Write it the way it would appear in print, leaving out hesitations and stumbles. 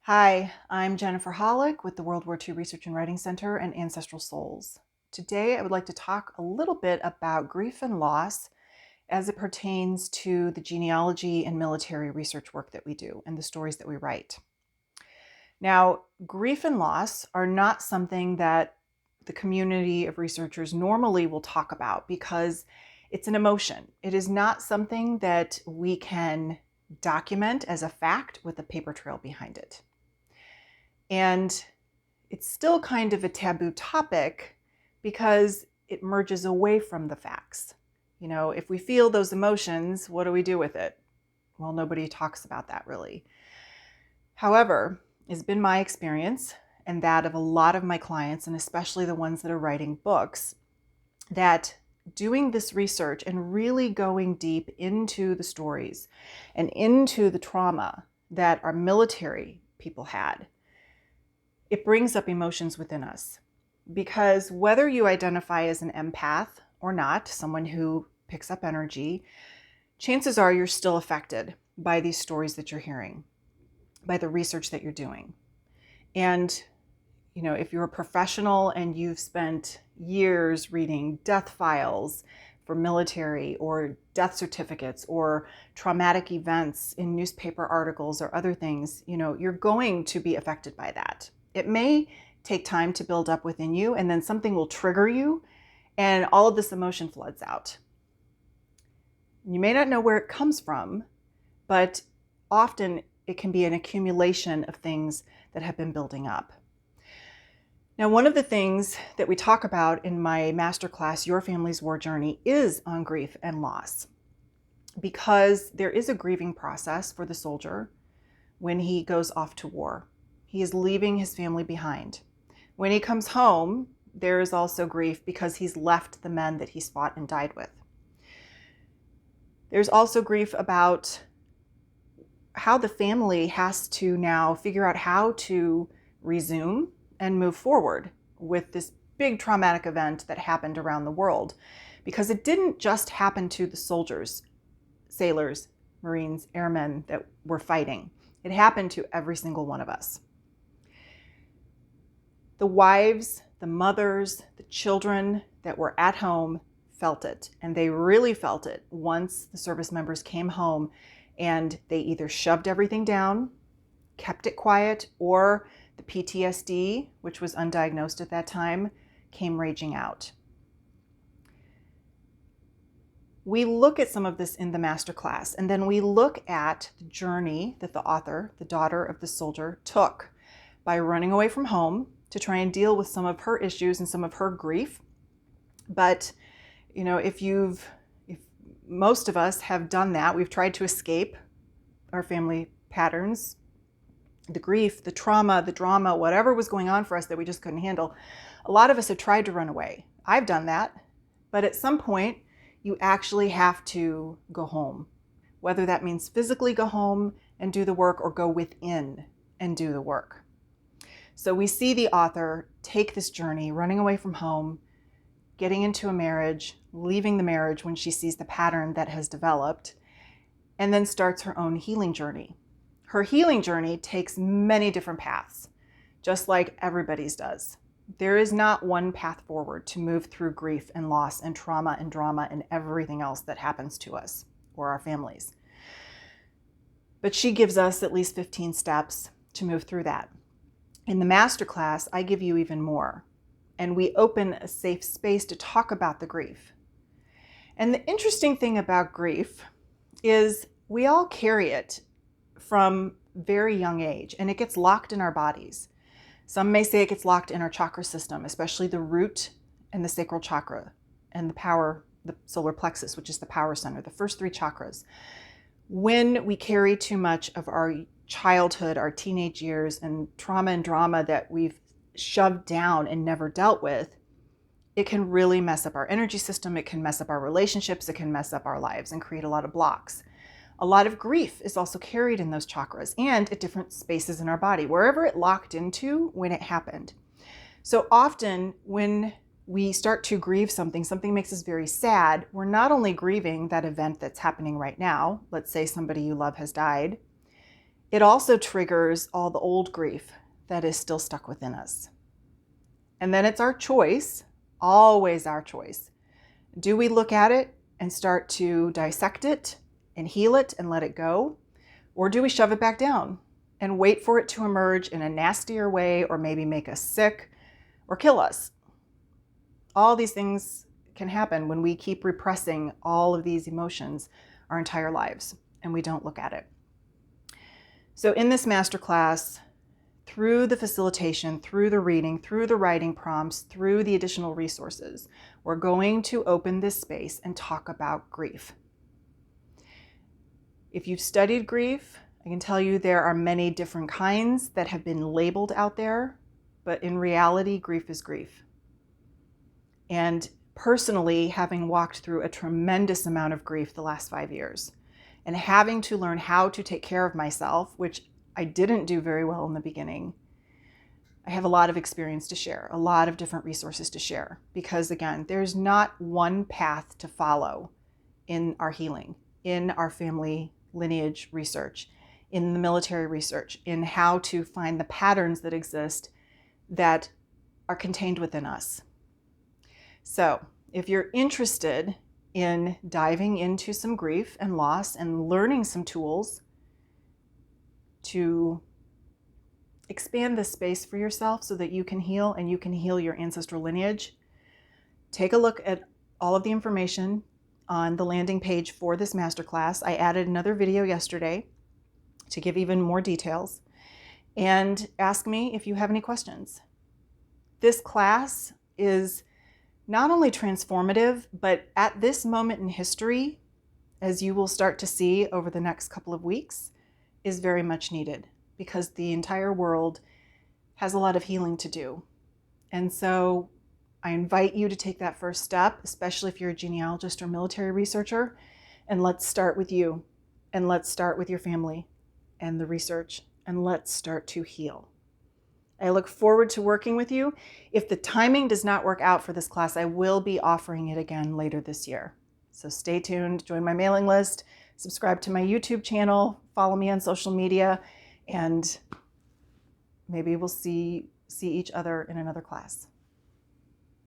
Hi, I'm Jennifer Hollick with the World War II Research and Writing Center and Ancestral Souls. Today, I would like to talk a little bit about grief and loss as it pertains to the genealogy and military research work that we do and the stories that we write. Now, grief and loss are not something that the community of researchers normally will talk about because it's an emotion. It is not something that we can document as a fact with a paper trail behind it. And it's still kind of a taboo topic because it merges away from the facts. You know, if we feel those emotions, what do we do with it? Well, nobody talks about that really. However, it's been my experience and that of a lot of my clients, and especially the ones that are writing books, that doing this research and really going deep into the stories and into the trauma that our military people had, it brings up emotions within us. Because whether you identify as an empath or not, someone who picks up energy, chances are you're still affected by these stories that you're hearing, by the research that you're doing. And, you know, if you're a professional and you've spent years reading death files for military or death certificates or traumatic events in newspaper articles or other things, you know, you're going to be affected by that. It may take time to build up within you, and then something will trigger you, and all of this emotion floods out. You may not know where it comes from, but often it can be an accumulation of things that have been building up. Now, one of the things that we talk about in my masterclass, Your Family's War Journey, is on grief and loss, because there is a grieving process for the soldier when he goes off to war. He is leaving his family behind. When he comes home, there is also grief because he's left the men that he's fought and died with. There's also grief about how the family has to now figure out how to resume and move forward with this big traumatic event that happened around the world. Because it didn't just happen to the soldiers, sailors, Marines, airmen that were fighting. It happened to every single one of us. The wives, the mothers, the children that were at home felt it, and they really felt it once the service members came home and they either shoved everything down, kept it quiet, or the PTSD, which was undiagnosed at that time, came raging out. We look at some of this in the masterclass, and then we look at the journey that the author, the daughter of the soldier, took by running away from home to try and deal with some of her issues and some of her grief. But, you know, if most of us have done that, we've tried to escape our family patterns, the grief, the trauma, the drama, whatever was going on for us that we just couldn't handle. A lot of us have tried to run away. I've done that. But at some point, you actually have to go home, whether that means physically go home and do the work or go within and do the work. So we see the author take this journey, running away from home, getting into a marriage, leaving the marriage when she sees the pattern that has developed, and then starts her own healing journey. Her healing journey takes many different paths, just like everybody's does. There is not one path forward to move through grief and loss and trauma and drama and everything else that happens to us or our families. But she gives us at least 15 steps to move through that. In the masterclass, I give you even more, and we open a safe space to talk about the grief. And the interesting thing about grief is we all carry it from very young age, and it gets locked in our bodies. Some may say it gets locked in our chakra system, especially the root and the sacral chakra and the solar plexus, which is the power center, the first three chakras. When we carry too much of our childhood, our teenage years, and trauma and drama that we've shoved down and never dealt with, it can really mess up our energy system. It can mess up our relationships. It can mess up our lives and create a lot of blocks. A lot of grief is also carried in those chakras and at different spaces in our body, wherever it locked into when it happened. So often when we start to grieve something makes us very sad, we're not only grieving that event that's happening right now, let's say somebody you love has died, It also triggers all the old grief that is still stuck within us. And then it's our choice, always our choice. Do we look at it and start to dissect it and heal it and let it go? Or do we shove it back down and wait for it to emerge in a nastier way, or maybe make us sick or kill us? All these things can happen when we keep repressing all of these emotions our entire lives and we don't look at it. So in this masterclass, through the facilitation, through the reading, through the writing prompts, through the additional resources, we're going to open this space and talk about grief. If you've studied grief, I can tell you there are many different kinds that have been labeled out there, but in reality, grief is grief. And personally, having walked through a tremendous amount of grief the last 5 years, and having to learn how to take care of myself, which I didn't do very well in the beginning, I have a lot of experience to share, a lot of different resources to share, because again, there's not one path to follow in our healing, in our family lineage research, in the military research, in how to find the patterns that exist that are contained within us. So if you're interested in diving into some grief and loss and learning some tools to expand this space for yourself so that you can heal and you can heal your ancestral lineage, take a look at all of the information on the landing page for this masterclass. I added another video yesterday to give even more details, and ask me if you have any questions. This class is not only transformative, but at this moment in history, as you will start to see over the next couple of weeks, is very much needed, because the entire world has a lot of healing to do. And so I invite you to take that first step, especially if you're a genealogist or military researcher, and let's start with you, and let's start with your family and the research, and let's start to heal. I look forward to working with you. If the timing does not work out for this class, I will be offering it again later this year. So stay tuned, join my mailing list, subscribe to my YouTube channel, follow me on social media, and maybe we'll see each other in another class.